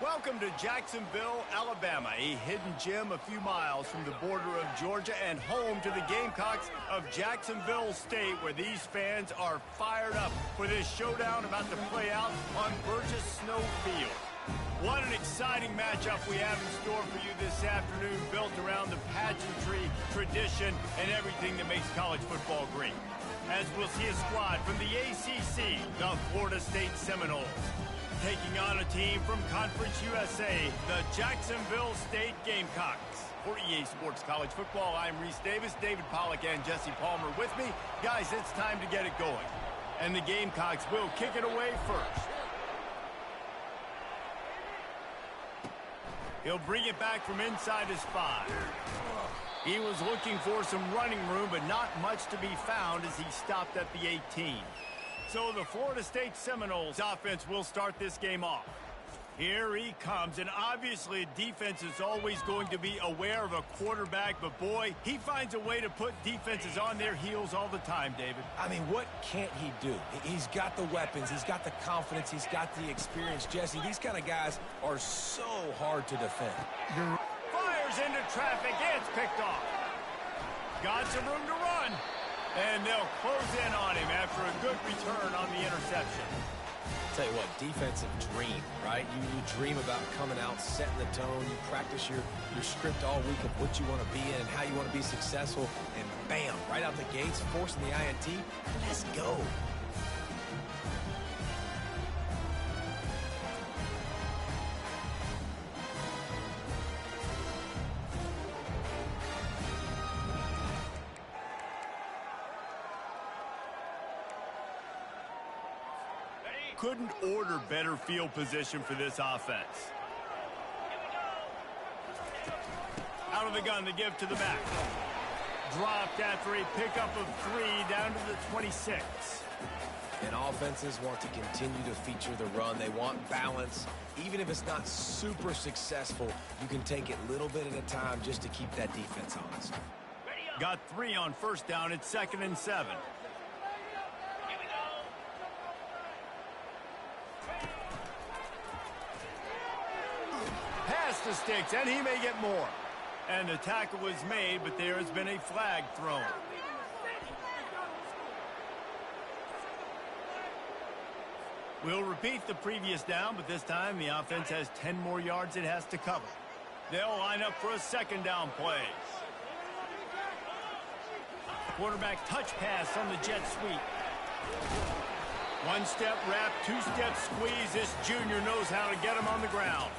Welcome to Jacksonville, Alabama, a hidden gem a few miles from the border of Georgia and home to the Gamecocks of Jacksonville State, where these fans are fired up for this showdown about to play out on Burgess Snow Field. What an exciting matchup we have in store for you this afternoon, built around the pageantry, tradition, and everything that makes college football great. As we'll see a squad from the ACC, the Florida State Seminoles, taking on a team from Conference USA, the Jacksonville State Gamecocks. For EA Sports College Football, I'm Reese Davis, David Pollack, and Jesse Palmer with me. Guys, it's time to get it going. And the Gamecocks will kick it away first. He'll bring it back from inside his 5. He was looking for some running room, but not much to be found as he stopped at the 18. So the Florida State Seminoles offense will start this game off. Here he comes, and obviously defense is always going to be aware of a quarterback, but boy, he finds a way to put defenses on their heels all the time, David. I mean, what can't he do? He's got the weapons, he's got the confidence, he's got the experience. Jesse, these kind of guys are so hard to defend. Fires into traffic, it's picked off. Got some room to run. And they'll close in on him after a good return on the interception. Tell you what, defensive dream, right? You dream about coming out, setting the tone. You practice your script all week of what you want to be in and how you want to be successful. And bam, right out the gates, forcing the INT. Let's go. Couldn't order better field position for this offense. Out of the gun, the give to the back. Dropped after a pickup of 3 down to the 26. And offenses want to continue to feature the run. They want balance. Even if it's not super successful, you can take it little bit at a time just to keep that defense honest. Got 3 on first down. It's 2nd and 7. The sticks, and he may get more. And the tackle was made, but there has been a flag thrown. We'll repeat the previous down, but this time the offense has 10 more yards it has to cover. They'll line up for a 2nd down play. Quarterback touch pass on the jet sweep. 1-step wrap, 2-step squeeze. This junior knows how to get him on the ground.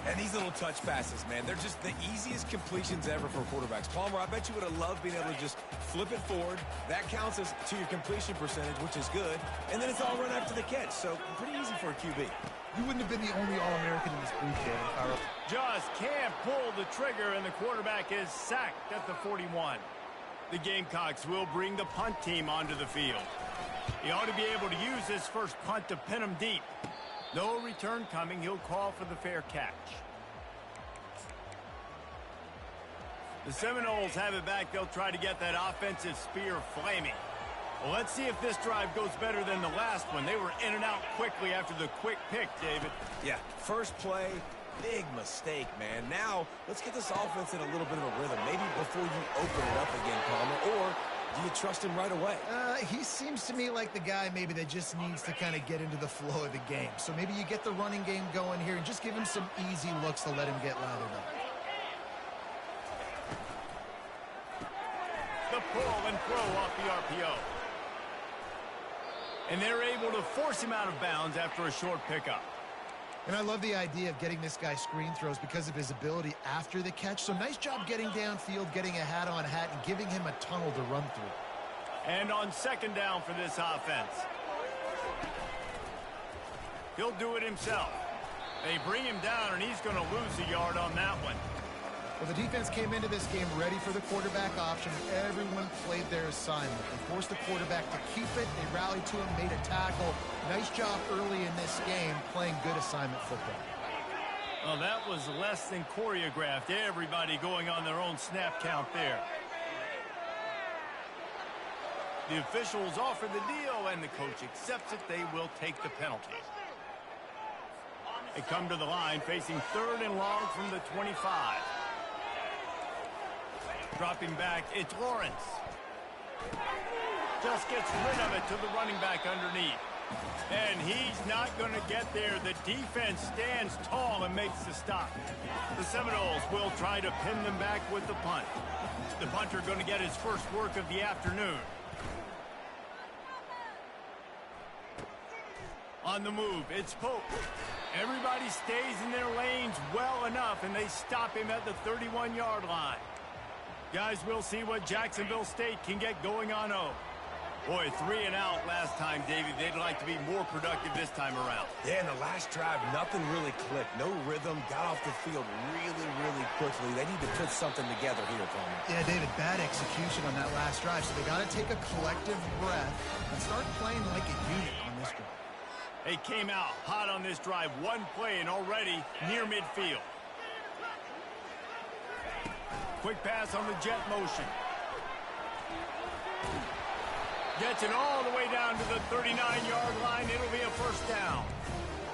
And these little touch passes, man, they're just the easiest completions ever for quarterbacks. Palmer, I bet you would have loved being able to just flip it forward. That counts as to your completion percentage, which is good. And then it's all run after the catch, so pretty easy for a QB. You wouldn't have been the only All-American in this booth, David. Just can't pull the trigger, and the quarterback is sacked at the 41. The Gamecocks will bring the punt team onto the field. He ought to be able to use this first punt to pin him deep. No return coming. He'll call for the fair catch. The Seminoles have it back. They'll try to get that offensive spear flaming. Well, let's see if this drive goes better than the last one. They were in and out quickly after the quick pick, David. Yeah, first play, big mistake, man. Now, let's get this offense in a little bit of a rhythm. Maybe before you open it up again, Palmer, or do you trust him right away? He seems to me like the guy maybe that just needs to kind of get into the flow of the game. So maybe you get the running game going here and just give him some easy looks to let him get lathered up. The pull and throw off the RPO. And they're able to force him out of bounds after a short pickup. And I love the idea of getting this guy screen throws because of his ability after the catch. So nice job getting downfield, getting a hat-on-hat, and giving him a tunnel to run through. And on 2nd down for this offense. He'll do it himself. They bring him down, and he's going to lose a yard on that one. Well, the defense came into this game ready for the quarterback option. Everyone played their assignment. They forced the quarterback to keep it. They rallied to him, made a tackle. Nice job early in this game playing good assignment football. Well, that was less than choreographed. Everybody going on their own snap count there. The officials offer the deal, and the coach accepts it. They will take the penalty. They come to the line facing 3rd and long from the 25. Dropping back, it's Lawrence. Just gets rid of it to the running back underneath. And he's not going to get there. The defense stands tall and makes the stop. The Seminoles will try to pin them back with the punt. The punter going to get his first work of the afternoon. On the move, it's Pope. Everybody stays in their lanes well enough, and they stop him at the 31-yard line. Guys, we'll see what Jacksonville State can get going on O. Boy, 3 and out last time, Davey. They'd like to be more productive this time around. Yeah, in the last drive, nothing really clicked. No rhythm, got off the field really quickly. They need to put something together here, Coleman. Yeah, David, bad execution on that last drive, so they got to take a collective breath and start playing like a unit on this drive. They came out hot on this drive. One play and already near midfield. Quick pass on the jet motion. Gets it all the way down to the 39-yard line. It'll be a first down.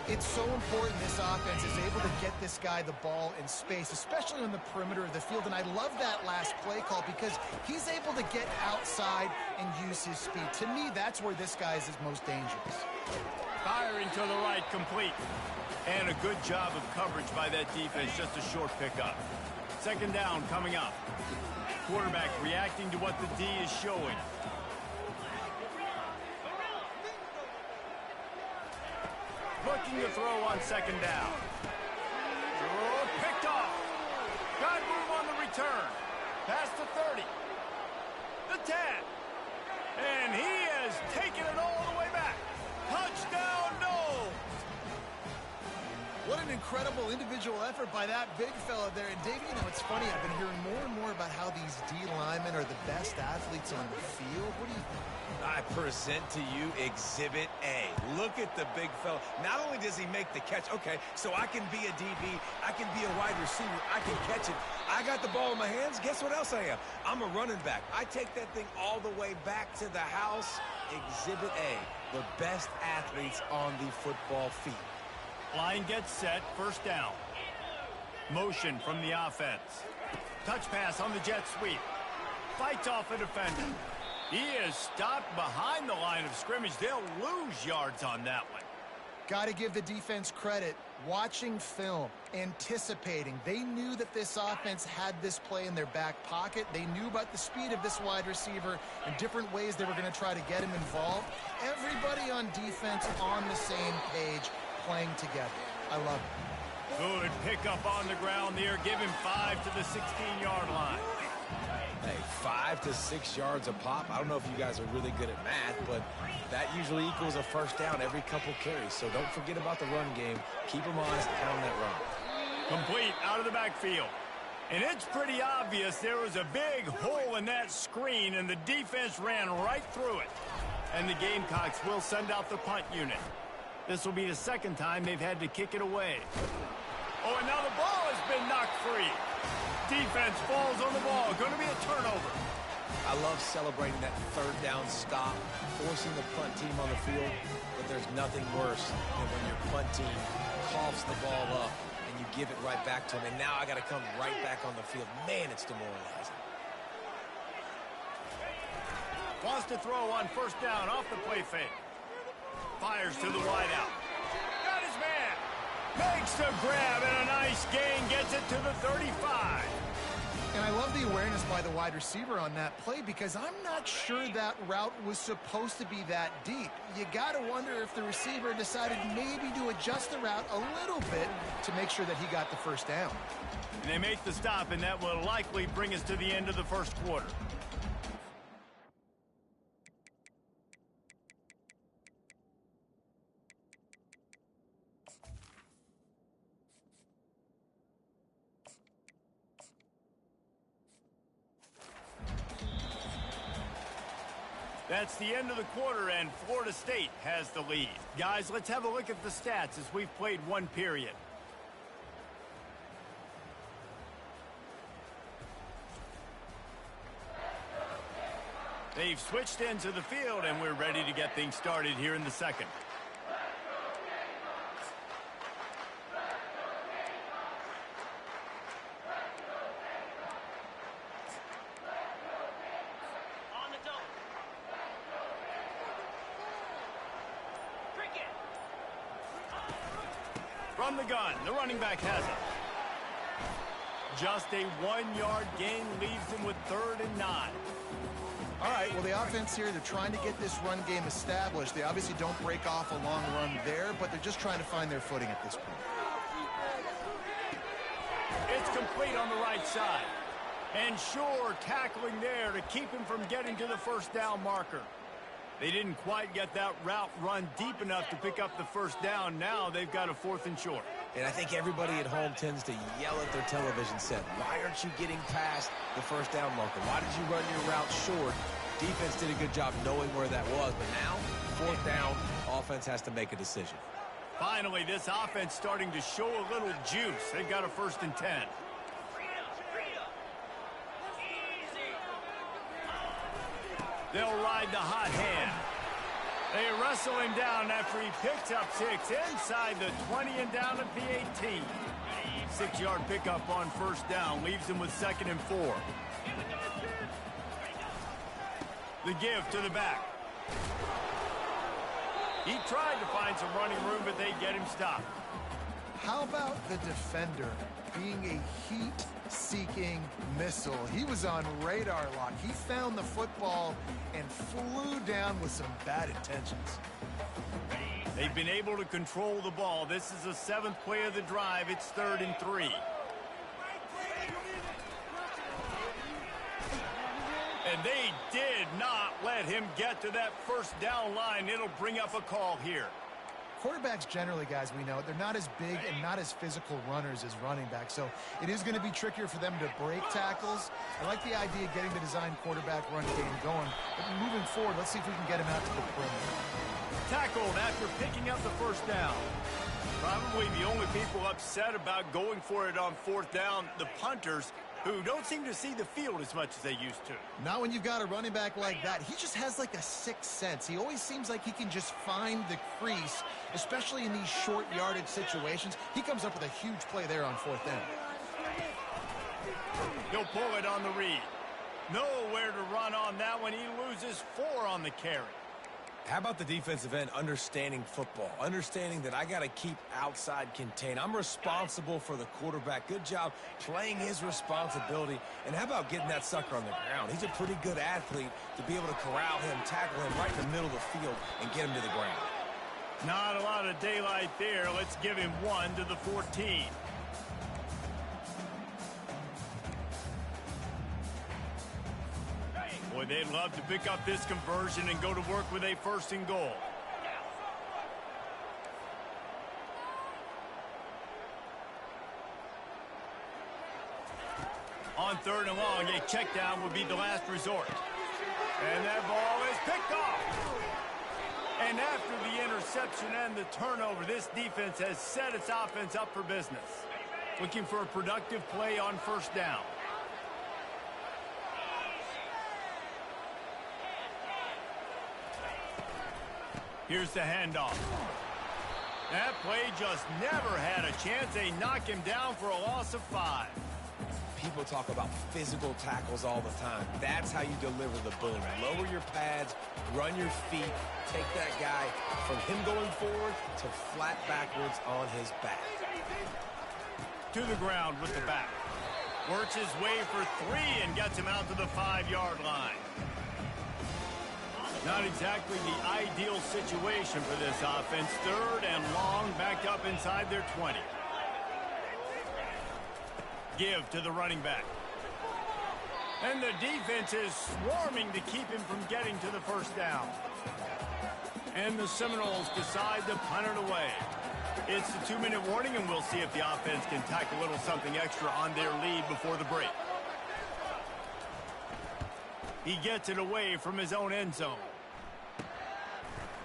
It's so important this offense is able to get this guy the ball in space, especially on the perimeter of the field. And I love that last play call because he's able to get outside and use his speed. To me, that's where this guy is his most dangerous. Firing to the right, complete. And a good job of coverage by that defense, just a short pickup. Second down coming up. Quarterback reacting to what the D is showing. Looking to throw on second down. Oh, picked off. Got move on the return. Past the 30. The 10. And he has taken it all the way back. Touchdown, no. What an incredible individual effort by that big fella there. And Dave, you know, it's funny. I've been hearing more and more about how these D linemen are the best athletes on the field. What do you think? I present to you Exhibit A. Look at the big fella. Not only does he make the catch, okay, so I can be a DB, I can be a wide receiver, I can catch it. I got the ball in my hands. Guess what else I am? I'm a running back. I take that thing all the way back to the house. Exhibit A, the best athletes on the football field. Line gets set, first down. Motion from the offense. Touch pass on the jet sweep. Fights off a defender. He is stopped behind the line of scrimmage. They'll lose yards on that one. Got to give the defense credit. Watching film, anticipating. They knew that this offense had this play in their back pocket. They knew about the speed of this wide receiver and different ways they were going to try to get him involved. Everybody on defense on the same page, playing together. I love it. Good pickup on the ground there. Give him 5 to the 16-yard line. Hey, 5 to 6 yards a pop. I don't know if you guys are really good at math, but that usually equals a first down every couple carries. So don't forget about the run game. Keep them honest on that run. Complete out of the backfield. And it's pretty obvious there was a big hole in that screen, and the defense ran right through it. And the Gamecocks will send out the punt unit. This will be the second time they've had to kick it away. Oh, and now the ball has been knocked free. Defense falls on the ball. Going to be a turnover. I love celebrating that third down stop, forcing the punt team on the field, but there's nothing worse than when your punt team coughs the ball up and you give it right back to them, and now I got to come right back on the field. Man, it's demoralizing. Wants to throw on first down off the play fake. Fires to the wideout. Got his man. Makes the grab and a nice gain. Gets it to the 35. And I love the awareness by the wide receiver on that play because I'm not sure that route was supposed to be that deep. You got to wonder if the receiver decided maybe to adjust the route a little bit to make sure that he got the first down. And they make the stop, and that will likely bring us to the end of the first quarter. That's the end of the quarter, and Florida State has the lead. Guys, let's have a look at the stats as we've played one period. They've switched into the field, and we're ready to get things started here in the second. From the gun, the running back has it. Just a 1-yard gain leaves him with 3rd and 9. All right, well, the offense here, they're trying to get this run game established. They obviously don't break off a long run there, but they're just trying to find their footing at this point. It's complete on the right side. And sure, tackling there to keep him from getting to the first down marker. They didn't quite get that route run deep enough to pick up the first down. Now they've got a 4th and short. And I think everybody at home tends to yell at their television set. Why aren't you getting past the first down marker? Why did you run your route short? Defense did a good job knowing where that was. But now, 4th down, offense has to make a decision. Finally, this offense starting to show a little juice. They've got a 1st and 10. They'll ride the hot hand. They wrestle him down after he picks up 6 inside the 20 and down at the 18. 6-yard pickup on first down leaves him with 2nd and 4. The give to the back. He tried to find some running room, but they get him stopped. How about the defender being a heat-seeking missile? He was on radar lock. He found the football and flew down with some bad intentions. They've been able to control the ball. This is the 7th play of the drive. It's 3rd and 3. And they did not let him get to that first down line. It'll bring up a call here. Quarterbacks generally, guys, we know, they're not as big and not as physical runners as running backs, so it is going to be trickier for them to break tackles. I like the idea of getting the design quarterback run game going, but moving forward, let's see if we can get him out to the perimeter. Tackled after picking up the first down. Probably the only people upset about going for it on 4th down, the punters, who don't seem to see the field as much as they used to. Not when you've got a running back like that. He just has like a sixth sense. He always seems like he can just find the crease, especially in these short yardage situations. He comes up with a huge play there on 4th down. He'll pull it on the read. Nowhere to run on that one. He loses 4 on the carry. How about the defensive end understanding football, understanding that I got to keep outside contained. I'm responsible for the quarterback. Good job playing his responsibility. And how about getting that sucker on the ground? He's a pretty good athlete to be able to corral him, tackle him right in the middle of the field and get him to the ground. Not a lot of daylight there. Let's give him 1 to the 14. Boy, they'd love to pick up this conversion and go to work with a 1st and goal. On 3rd and long, a check down would be the last resort. And that ball is picked off. And after the interception and the turnover, this defense has set its offense up for business. Looking for a productive play on 1st down. Here's the handoff. That play just never had a chance. They knock him down for a loss of 5. People talk about physical tackles all the time. That's how you deliver the boom. Lower your pads, run your feet, take that guy from him going forward to flat backwards on his back. To the ground with the back. Works his way for 3 and gets him out to the 5-yard line. Not exactly the ideal situation for this offense. 3rd and long, backed up inside their 20. Give to the running back. And the defense is swarming to keep him from getting to the 1st down. And the Seminoles decide to punt it away. It's the 2-minute warning, and we'll see if the offense can tack a little something extra on their lead before the break. He gets it away from his own end zone.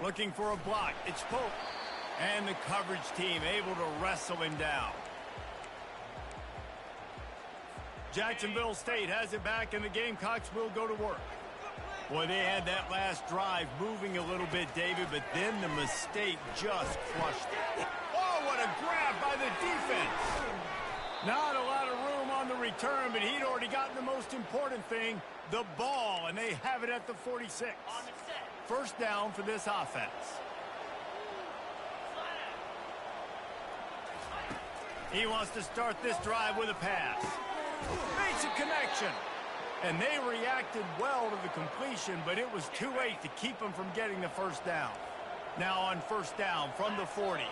Looking for a block. It's Pope. And the coverage team able to wrestle him down. Jacksonville State has it back, and the Gamecocks will go to work. Boy, they had that last drive moving a little bit, David, but then the mistake just crushed it. Oh, what a grab by the defense. Not a lot of room on the return, but he'd already gotten the most important thing, the ball, and they have it at the 46. 1st down for this offense. He wants to start this drive with a pass. Makes a connection. And they reacted well to the completion, but it was too late to keep him from getting the first down. Now on first down from the 40.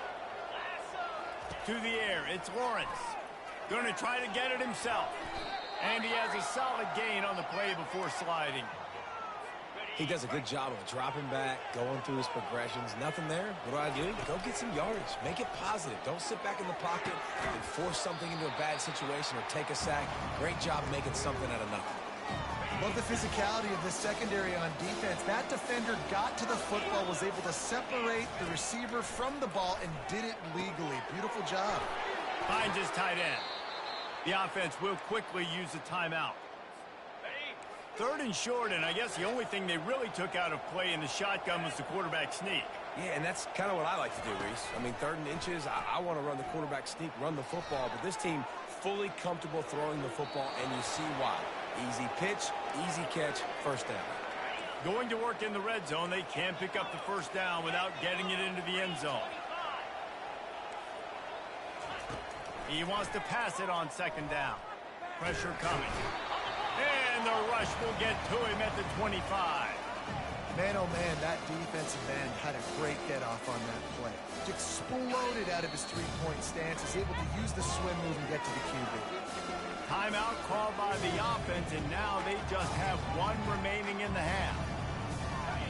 To the air, it's Lawrence. Going to try to get it himself. And he has a solid gain on the play before sliding. He does a good job of dropping back, going through his progressions. Nothing there. What do? Go get some yardage. Make it positive. Don't sit back in the pocket and force something into a bad situation or take a sack. Great job making something out of nothing. Love the physicality of the secondary on defense. That defender got to the football, was able to separate the receiver from the ball, and did it legally. Beautiful job. Finds his tight end. The offense will quickly use a timeout. Third and short, and I guess the only thing they really took out of play in the shotgun was the quarterback sneak. Yeah, and that's kind of what I like to do, Reese. I mean, 3rd and inches, I want to run the quarterback sneak, run the football, but this team fully comfortable throwing the football, and you see why. Easy pitch, easy catch, first down. Going to work in the red zone, they can pick up the first down without getting it into the end zone. He wants to pass it on 2nd down. Pressure coming. And the rush will get to him at the 25. Man, oh man, that defensive end had a great get-off on that play. Exploded out of his three-point stance. Is able to use the swim move and get to the QB. Timeout called by the offense, and now they just have one remaining in the half.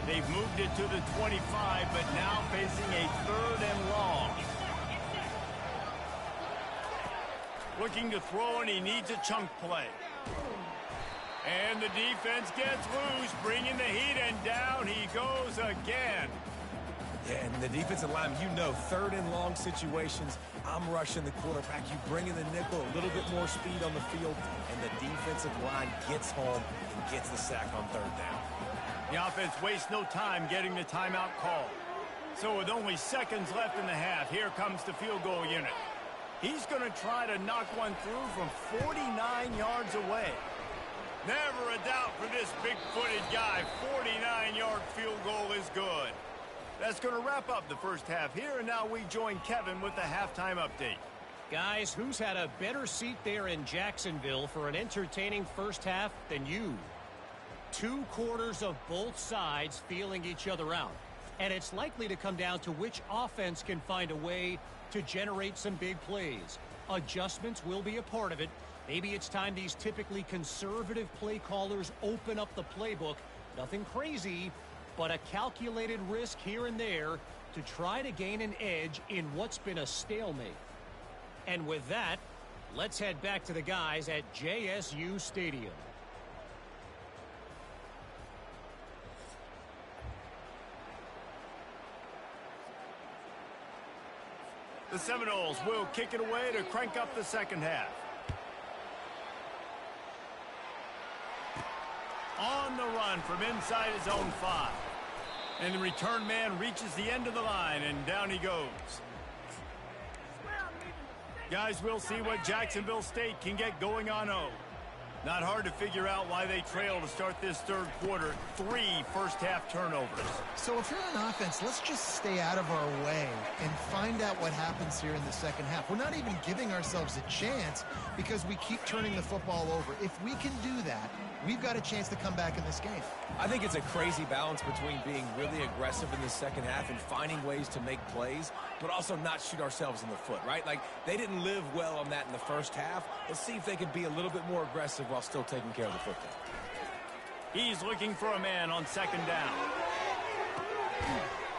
They've moved it to the 25, but now facing a 3rd and long. Looking to throw, and he needs a chunk play. And the defense gets loose, bringing the heat, and down he goes again. Yeah, and the defensive line, you know, 3rd and long situations, I'm rushing the quarterback. You bring in the nickel, a little bit more speed on the field, and the defensive line gets home and gets the sack on 3rd down. The offense wastes no time getting the timeout call. So with only seconds left in the half, here comes the field goal unit. He's going to try to knock one through from 49 yards away. Never a doubt for this big-footed guy. 49-yard field goal is good. That's going to wrap up the first half here, and now we join Kevin with the halftime update. Guys, who's had a better seat there in Jacksonville for an entertaining first half than you? 2 quarters of both sides feeling each other out. And it's likely to come down to which offense can find a way to generate some big plays. Adjustments will be a part of it. Maybe it's time these typically conservative play callers open up the playbook. Nothing crazy, but a calculated risk here and there to try to gain an edge in what's been a stalemate. And with that, let's head back to the guys at JSU Stadium. The Seminoles will kick it away to crank up the second half. On the run from inside his own 5. And the return man reaches the end of the line, and down he goes. Guys, we'll see what Jacksonville State can get going on 0. Not hard to figure out why they trail to start this 3rd quarter. 3 first-half turnovers. So if you're on offense, let's just stay out of our way and find out what happens here in the second half. We're not even giving ourselves a chance because we keep turning the football over. If we can do that, we've got a chance to come back in this game. I think it's a crazy balance between being really aggressive in the second half and finding ways to make plays, but also not shoot ourselves in the foot, right? Like, they didn't live well on that in the first half. Let's see if they can be a little bit more aggressive while still taking care of the football. He's looking for a man on 2nd down.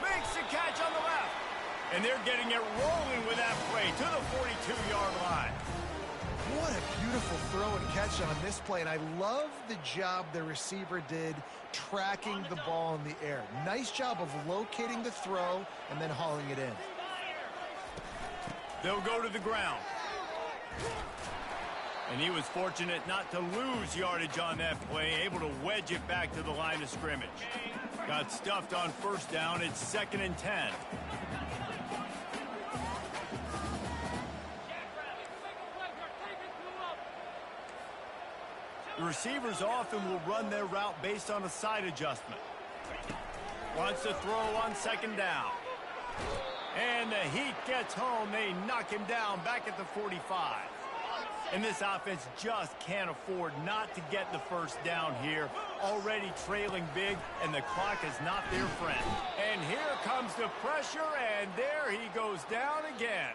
Makes the catch on the left. And they're getting it rolling with that play to the 42-yard line. What a beautiful throw and catch on this play, and I love the job the receiver did tracking the ball in the air. Nice job of locating the throw and then hauling it in. They'll go to the ground. And he was fortunate not to lose yardage on that play, able to wedge it back to the line of scrimmage. Got stuffed on first down. It's 2nd and 10. The receivers often will run their route based on a side adjustment. Wants to throw on 2nd down. And the Heat gets home. They knock him down back at the 45. And this offense just can't afford not to get the first down here. Already trailing big, and the clock is not their friend. And here comes the pressure, and there he goes down again.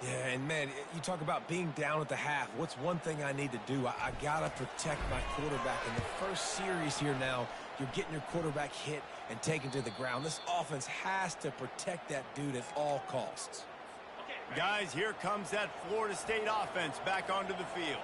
Yeah, and man, you talk about being down at the half. What's one thing I need to do? I got to protect my quarterback. In the first series here now, you're getting your quarterback hit and taken to the ground. This offense has to protect that dude at all costs. Guys, here comes that Florida State offense back onto the field.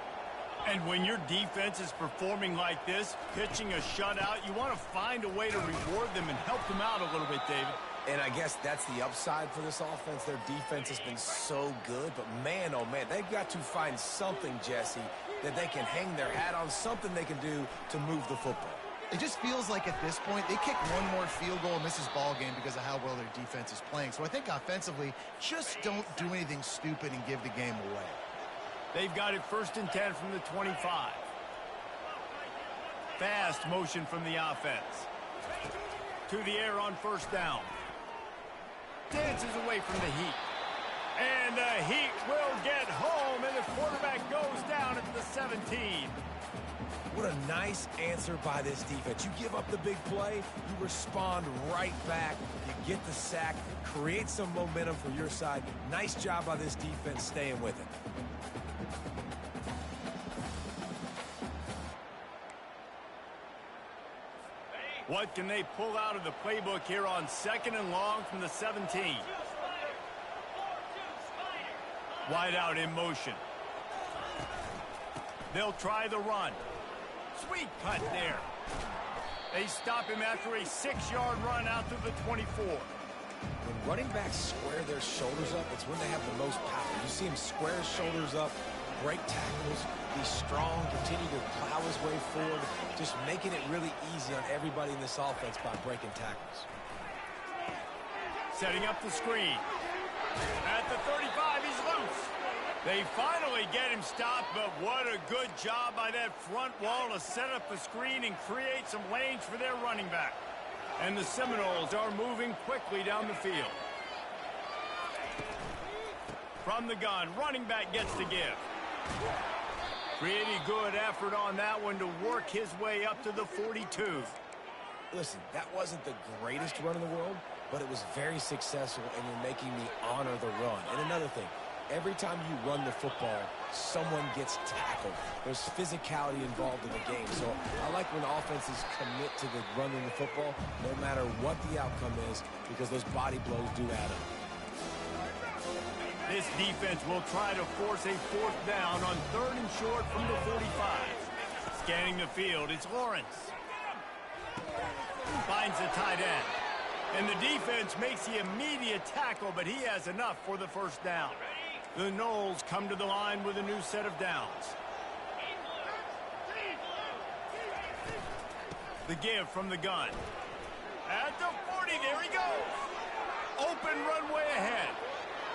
And when your defense is performing like this, pitching a shutout, you want to find a way to reward them and help them out a little bit, David. And I guess that's the upside for this offense. Their defense has been so good, but man, oh man, they've got to find something, Jesse, that they can hang their hat on, something they can do to move the football. It just feels like at this point, they kick one more field goal and this is ball game because of how well their defense is playing. So I think offensively, just don't do anything stupid and give the game away. They've got it 1st and 10 from the 25. Fast motion from the offense. To the air on 1st down. Dances away from the Heat. And the Heat will get home, and the quarterback goes down at the 17. What a nice answer by this defense. You give up the big play, you respond right back, you get the sack, create some momentum for your side. Nice job by this defense staying with it. What can they pull out of the playbook here on 2nd and long from the 17? Wide out in motion. They'll try the run. Sweet cut there. They stop him after a 6-yard run out to the 24. When running backs square their shoulders up, it's when they have the most power. You see him square his shoulders up, break tackles, be strong, continue to plow his way forward, just making it really easy on everybody in this offense by breaking tackles. Setting up the screen. At the 35, he's loose. They finally get him stopped, but what a good job by that front wall to set up the screen and create some lanes for their running back. And the Seminoles are moving quickly down the field. From the gun, running back gets the give. Pretty good effort on that one to work his way up to the 42. Listen, that wasn't the greatest run in the world, but it was very successful, and you're making me honor the run. And another thing, every time you run the football, someone gets tackled. There's physicality involved in the game. So I like when offenses commit to the running the football, no matter what the outcome is, because those body blows do add up. This defense will try to force a 4th down on 3rd and short from the 45. Scanning the field, it's Lawrence. Finds the tight end. And the defense makes the immediate tackle, but he has enough for the 1st down. The Noles come to the line with a new set of downs. The give from the gun. At the 40, there he goes. Open runway ahead.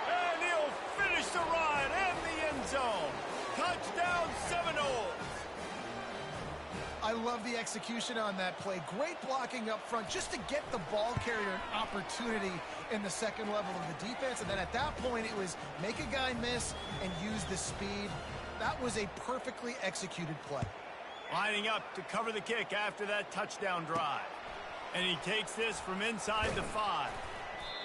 And he'll finish the run and the end zone. Touchdown, Seminoles. I love the execution on that play. Great blocking up front just to get the ball carrier an opportunity in the 2nd level of the defense. And then at that point, it was make a guy miss and use the speed. That was a perfectly executed play. Lining up to cover the kick after that touchdown drive. And he takes this from inside the 5.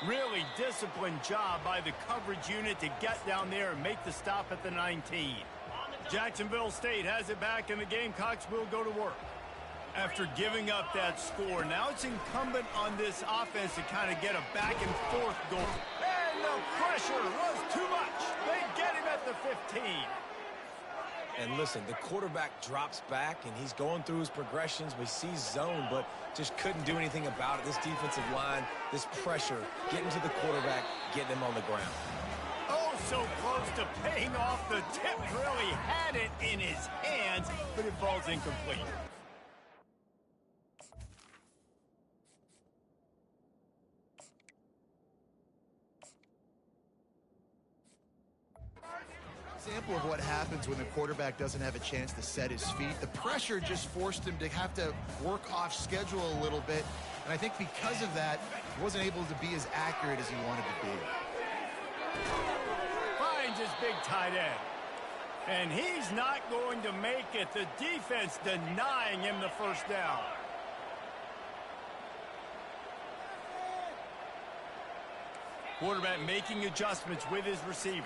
Really disciplined job by the coverage unit to get down there and make the stop at the 19. Jacksonville State has it back, and the Gamecocks will go to work. After giving up that score, now it's incumbent on this offense to kind of get a back-and-forth goal. And the pressure was too much. They get him at the 15. And listen, the quarterback drops back, and he's going through his progressions. We see zone, but just couldn't do anything about it. This defensive line, this pressure, getting to the quarterback, getting him on the ground. Oh, so close to paying off. The tip really had it in his hands, but it falls incomplete. Example of what happens when the quarterback doesn't have a chance to set his feet. The pressure just forced him to have to work off schedule a little bit. And I think because of that, he wasn't able to be as accurate as he wanted to be. Finds his big tight end. And he's not going to make it. The defense denying him the first down. Quarterback making adjustments with his receivers.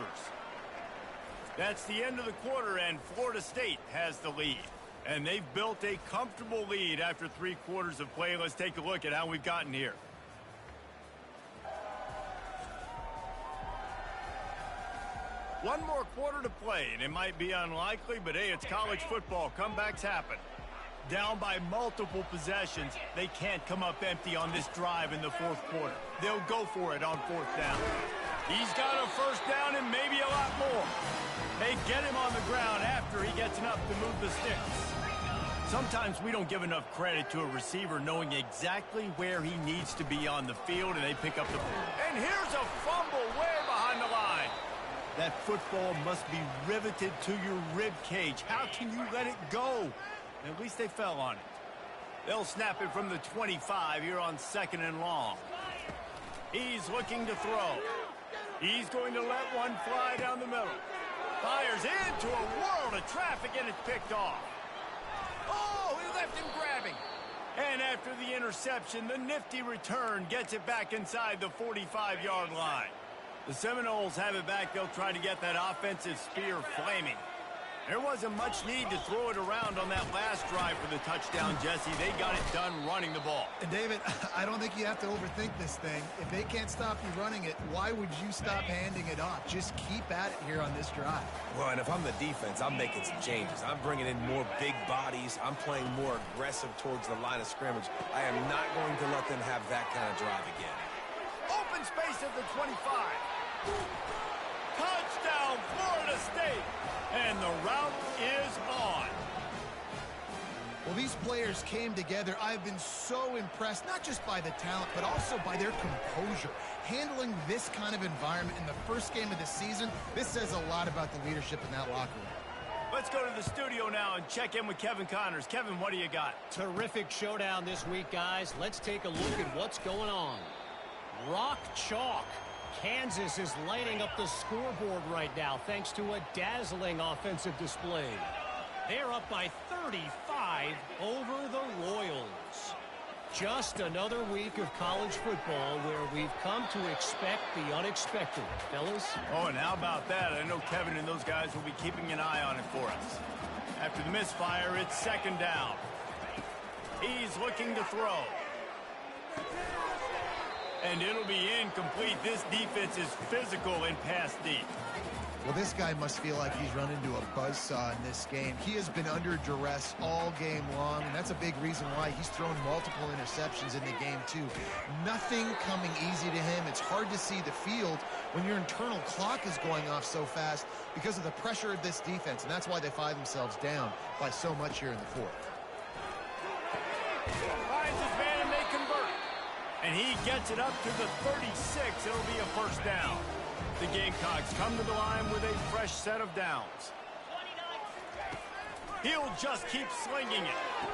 That's the end of the quarter, and Florida State has the lead. And they've built a comfortable lead after 3 quarters of play. Let's take a look at how we've gotten here. One more quarter to play, and it might be unlikely, but hey, it's college football. Comebacks happen. Down by multiple possessions, they can't come up empty on this drive in the 4th quarter. They'll go for it on 4th down. He's got a first down and maybe a lot more. They get him on the ground after he gets enough to move the sticks. Sometimes we don't give enough credit to a receiver knowing exactly where he needs to be on the field, and they pick up the ball. And here's a fumble way behind the line. That football must be riveted to your rib cage. How can you let it go? At least they fell on it. They'll snap it from the 25 here on 2nd and long. He's looking to throw. He's going to let one fly down the middle. Fires into a world of traffic, and it's picked off. Oh, he left him grabbing. And after the interception, the nifty return gets it back inside the 45-yard line. The Seminoles have it back. They'll try to get that offensive spear flaming. There wasn't much need to throw it around on that last drive for the touchdown, Jesse. They got it done running the ball. And David, I don't think you have to overthink this thing. If they can't stop you running it, why would you stop handing it off? Just keep at it here on this drive. Well, and if I'm the defense, I'm making some changes. I'm bringing in more big bodies. I'm playing more aggressive towards the line of scrimmage. I am not going to let them have that kind of drive again. Open space at the 25. Touchdown, Florida State. And the route is on. Well, these players came together. I've been so impressed, not just by the talent, but also by their composure. Handling this kind of environment in the first game of the season, this says a lot about the leadership in that locker room. Let's go to the studio now and check in with Kevin Connors. Kevin, what do you got? Terrific showdown this week, guys. Let's take a look at what's going on. Rock chalk. Kansas is lighting up the scoreboard right now thanks to a dazzling offensive display. They're up by 35 over the Royals. Just another week of college football where we've come to expect the unexpected, fellas. Oh, and how about that? I know Kevin and those guys will be keeping an eye on it for us. After the misfire, it's 2nd down. He's looking to throw. And it'll be incomplete. This defense is physical and pass deep. Well, this guy must feel like he's run into a buzzsaw in this game. He has been under duress all game long, and that's a big reason why he's thrown multiple interceptions in the game, too. Nothing coming easy to him. It's hard to see the field when your internal clock is going off so fast because of the pressure of this defense, and that's why they find themselves down by so much here in the 4th. Finds his man, and they convert. And he gets it up to the 36. It'll be a first down. The Gamecocks come to the line with a fresh set of downs. He'll just keep slinging it.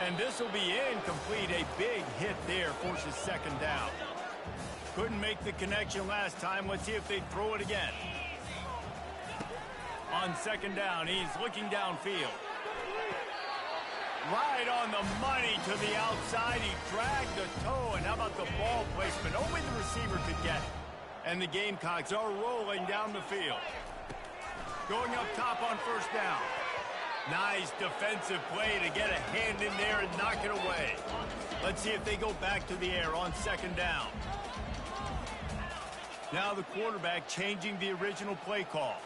And this will be incomplete. A big hit there forces 2nd down. Couldn't make the connection last time. Let's see if they throw it again. On 2nd down, he's looking downfield. Right on the money to the outside. He dragged the toe. And how about the ball placement? Only the receiver could get it. And the Gamecocks are rolling down the field. Going up top on 1st down. Nice defensive play to get a hand in there and knock it away. Let's see if they go back to the air on 2nd down. Now the quarterback changing the original play call.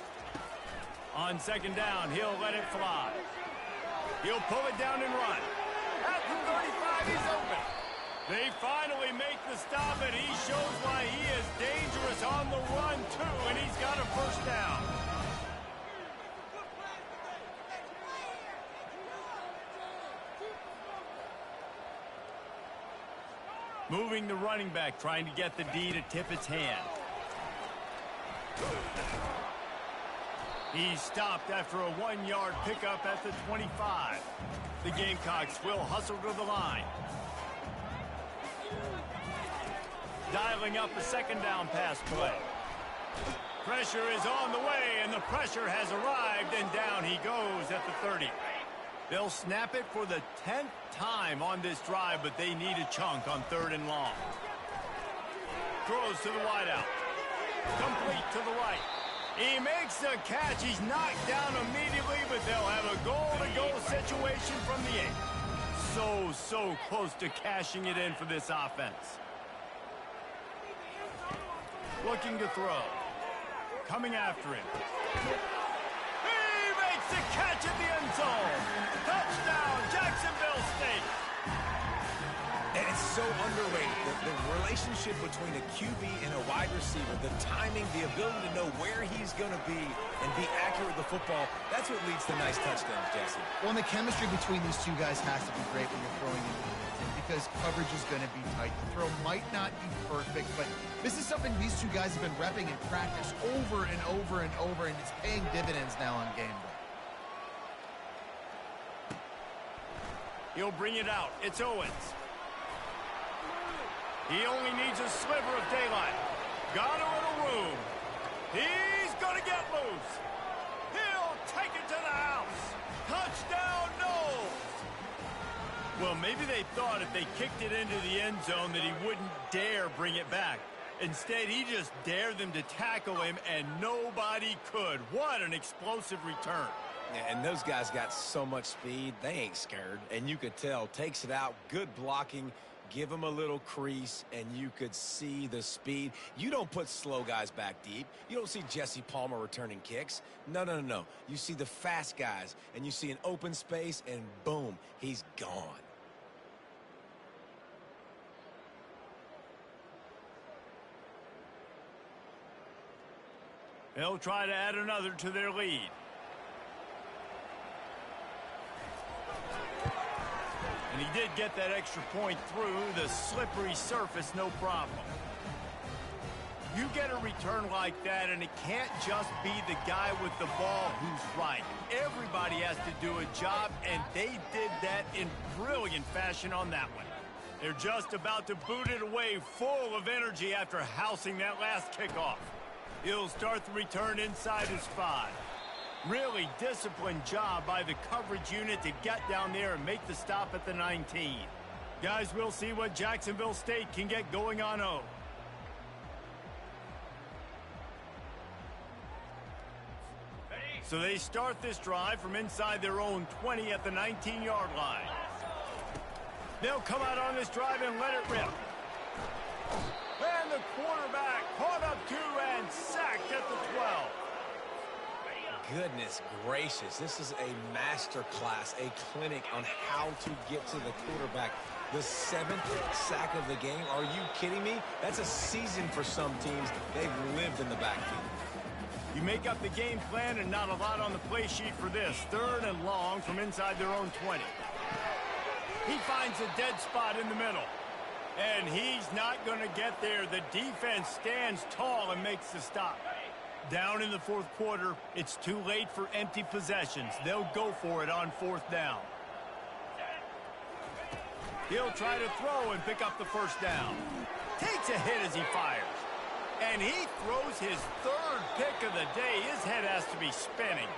On 2nd down, he'll let it fly. He'll pull it down and run. At the 35, he's open. They finally make the stop, and he shows why he is dangerous on the run, too, and he's got a first down. Moving the running back, trying to get the D to tip its hand. He's stopped after a 1-yard pickup at the 25. The Gamecocks will hustle to the line. Dialing up a second down pass play. Pressure is on the way, and the pressure has arrived, and down he goes at the 30. They'll snap it for the 10th time on this drive, but they need a chunk on 3rd and long. Throws to the wideout. Complete to the right. He makes the catch. He's knocked down immediately, but they'll have a goal-to-go situation from the 8. So close to cashing it in for this offense. Looking to throw. Coming after him. He makes the catch at the end zone. Touchdown, Jacksonville State. And it's so underrated. The relationship between a QB and a wide receiver, the timing, the ability to know where he's going to be and be accurate with the football, that's what leads to nice touchdowns, Jesse. Well, and the chemistry between these two guys has to be great when you're throwing in because coverage is going to be tight. The throw might not be perfect, but this is something these two guys have been repping in practice over and over and over, and it's paying dividends now on game day. He'll bring it out. It's Owens. He only needs a sliver of daylight. Got a little room. He's going to get loose. He'll take it to the house. Touchdown, Knowles. Well, maybe they thought if they kicked it into the end zone that he wouldn't dare bring it back. Instead, he just dared them to tackle him, and nobody could. What an explosive return. Yeah, and those guys got so much speed, they ain't scared. And you could tell, takes it out, good blocking, give him a little crease, and you could see the speed. You don't put slow guys back deep. You don't see Jesse Palmer returning kicks. No. You see the fast guys, and you see an open space, and boom, he's gone. They'll try to add another to their lead. And he did get that extra point through the slippery surface, no problem. You get a return like that, and it can't just be the guy with the ball who's right. Everybody has to do a job, and they did that in brilliant fashion on that one. They're just about to boot it away full of energy after housing that last kickoff. He'll start the return inside his 5. Really disciplined job by the coverage unit to get down there and make the stop at the 19. Guys, we'll see what Jacksonville State can get going on 0. So they start this drive from inside their own 20 at the 19-yard line. They'll come out on this drive and let it rip. And the quarterback caught up to and sacked at the 12. Goodness gracious, this is a master class, a clinic on how to get to the quarterback. The 7th sack of the game. Are you kidding me? That's a season for some teams. They've lived in the backfield. You make up the game plan and not a lot on the play sheet for this. 3rd and long from inside their own 20. He finds a dead spot in the middle. And he's not going to get there. The defense stands tall and makes the stop. Down in the 4th quarter, it's too late for empty possessions. They'll go for it on 4th down. He'll try to throw and pick up the 1st down. Takes a hit as he fires. And he throws his 3rd pick of the day. His head has to be spinning.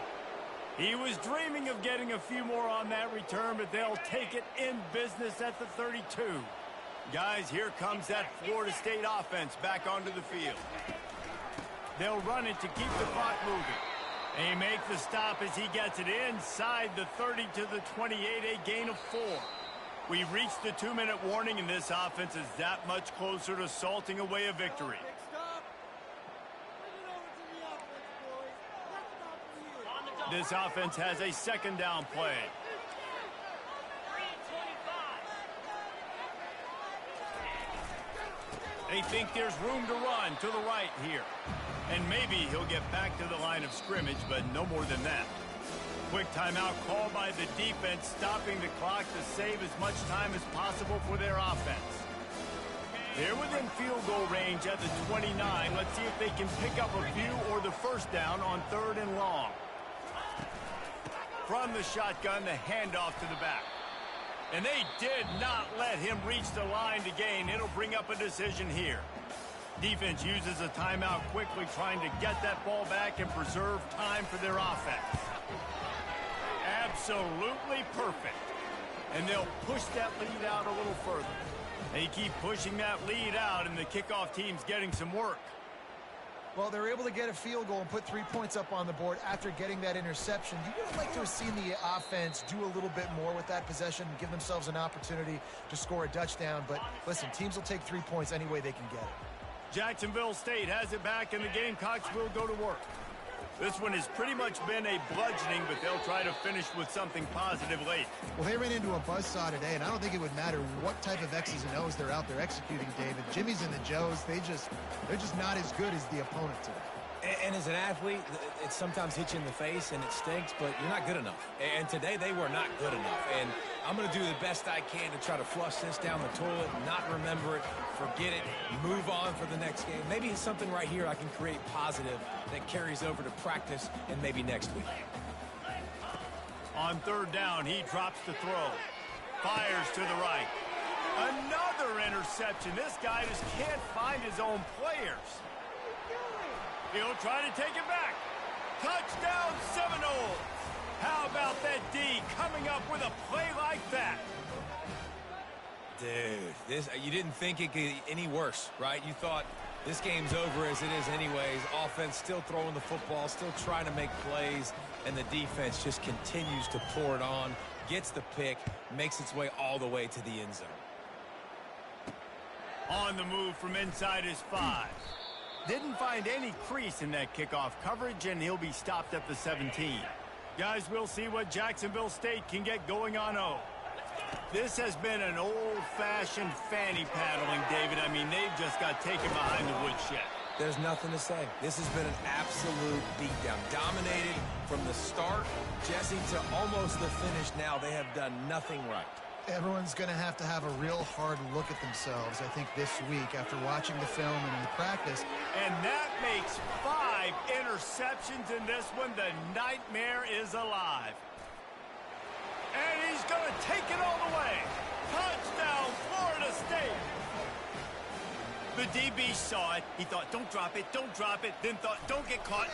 He was dreaming of getting a few more on that return, but they'll take it in business at the 32. Guys, here comes that Florida State offense back onto the field. They'll run it to keep the clock moving. They make the stop as he gets it inside the 30 to the 28, a gain of 4. We've reached the 2-minute warning, and this offense is that much closer to salting away a victory. This offense has a 2nd down play. They think there's room to run to the right here. And maybe he'll get back to the line of scrimmage, but no more than that. Quick timeout called by the defense, stopping the clock to save as much time as possible for their offense. They're within field goal range at the 29. Let's see if they can pick up a few or the 1st down on 3rd and long. the shotgun, the handoff to the back. And they did not let him reach the line to gain. It'll bring up a decision here. Defense uses a timeout quickly, trying to get that ball back and preserve time for their offense. Absolutely perfect. And they'll push that lead out a little further. They keep pushing that lead out, and the kickoff team's getting some work. Well, they're able to get a field goal and put 3 points up on the board after getting that interception. You would have liked to have seen the offense do a little bit more with that possession and give themselves an opportunity to score a touchdown. But listen, teams will take 3 points any way they can get it. Jacksonville State has it back, and the Gamecocks will go to work. This one has pretty much been a bludgeoning, but they'll try to finish with something positive late. Well, they ran into a buzzsaw today, and I don't think it would matter what type of X's and O's they're out there executing, David. Jimmy's and the Joes, they're just not as good as the opponent today. And as an athlete, it sometimes hits you in the face and it stinks, but you're not good enough. And today they were not good enough. And I'm going to do the best I can to try to flush this down the toilet, not remember it, forget it, move on for the next game. Maybe it's something right here I can create positive that carries over to practice and maybe next week. On third down, he drops the throw. Fires to the right. Another interception. This guy just can't find his own players. He'll try to take it back. Touchdown, Seminoles. How about that D coming up with a play like that? Dude, you didn't think it could get any worse, right? You thought this game's over as it is anyways. Offense still throwing the football, still trying to make plays, and the defense just continues to pour it on, gets the pick, makes its way all the way to the end zone. On the move from inside his 5. Didn't find any crease in that kickoff coverage, and he'll be stopped at the 17. Guys, we'll see what Jacksonville State can get going on O. This has been an old-fashioned fanny paddling, David. I mean, they've just got taken behind the woodshed. There's nothing to say. This has been an absolute beatdown. Dominated from the start, Jesse, to almost the finish now. They have done nothing right. Everyone's going to have a real hard look at themselves, I think, this week after watching the film and in the practice. And that makes 5 interceptions in this one. The nightmare is alive. And he's going to take it all the way. Touchdown, Florida State. The DB saw it. He thought, don't drop it, then thought, don't get caught,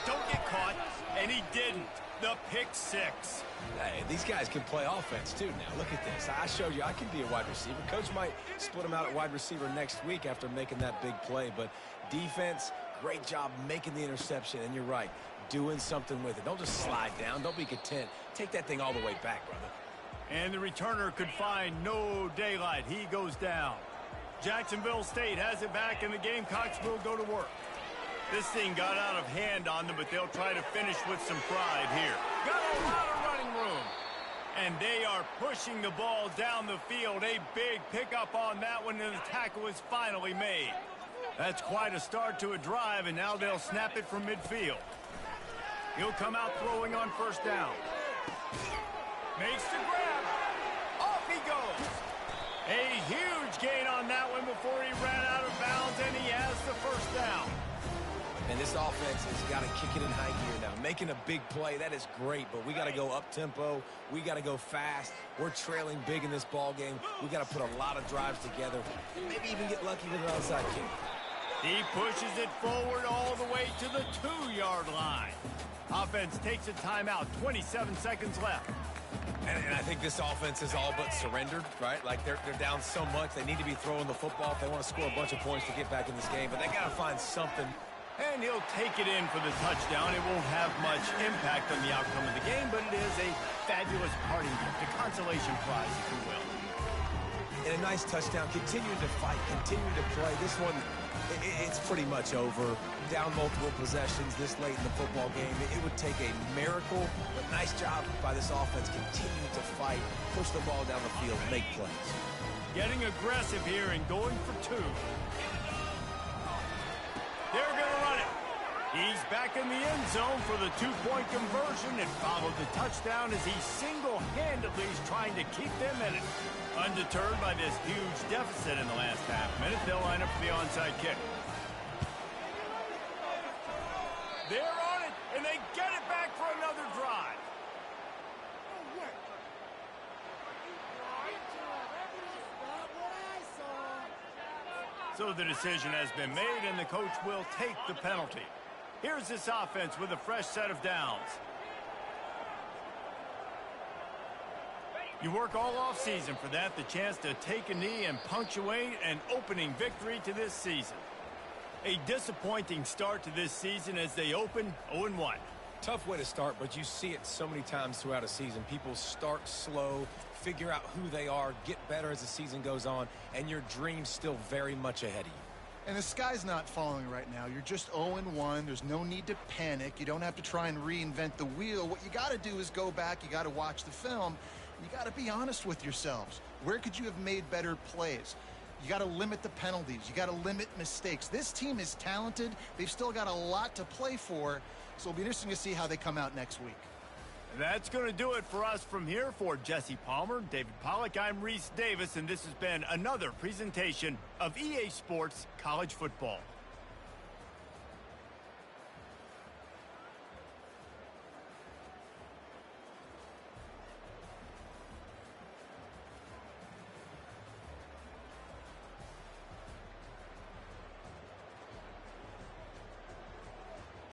and he didn't. The pick 6. Hey, these guys can play offense, too, now. Look at this. I showed you I can be a wide receiver. Coach might split him out at wide receiver next week after making that big play. But defense, great job making the interception. And you're right, doing something with it. Don't just slide down. Don't be content. Take that thing all the way back, brother. And the returner could find no daylight. He goes down. Jacksonville State has it back, and the Gamecocks will go to work. This thing got out of hand on them, but they'll try to finish with some pride here. Got a lot of running room. And they are pushing the ball down the field. A big pickup on that one, and the tackle is finally made. That's quite a start to a drive, and now they'll snap it from midfield. He'll come out throwing on first down. Makes the grab. Off he goes. A huge gain on that one before he ran out of bounds, and he has the first down. And this offense has got to kick it in high gear now. Making a big play, that is great, but we got to go up-tempo. We got to go fast. We're trailing big in this ball game. We got to put a lot of drives together, maybe even get lucky with an outside kick. He pushes it forward all the way to the 2-yard line. Offense takes a timeout, 27 seconds left. And I think this offense is all but surrendered, right? Like, they're down so much. They need to be throwing the football if they want to score a bunch of points to get back in this game, but they got to find something. And he'll take it in for the touchdown. It won't have much impact on the outcome of the game, but it is a fabulous parting gift, a consolation prize, if you will. And a nice touchdown. Continuing to fight, continuing to play. This one, it's pretty much over. Down multiple possessions this late in the football game. It would take a miracle, but nice job by this offense. Continue to fight, push the ball down the field, make plays. Getting aggressive here and going for 2. They're going to run it. He's back in the end zone for the 2-point conversion and followed the touchdown as he single-handedly is trying to keep them in it. Undeterred by this huge deficit in the last half minute, they'll line up for the onside kick. They're on it, and they get it back for another drive. So the decision has been made, and the coach will take the penalty. Here's this offense with a fresh set of downs. You work all offseason for that, the chance to take a knee and punctuate an opening victory to this season. A disappointing start to this season as they open 0-1. Tough way to start, but you see it so many times throughout a season. People start slow, figure out who they are, get better as the season goes on, and your dream's still very much ahead of you. And the sky's not falling right now. You're just 0-1. There's no need to panic. You don't have to try and reinvent the wheel. What you got to do is go back. You got to watch the film. You got to be honest with yourselves. Where could you have made better plays? You got to limit the penalties. You got to limit mistakes. This team is talented. They've still got a lot to play for. So it'll be interesting to see how they come out next week. That's going to do it for us from here. For Jesse Palmer, David Pollack, I'm Reese Davis, and this has been another presentation of EA Sports College Football.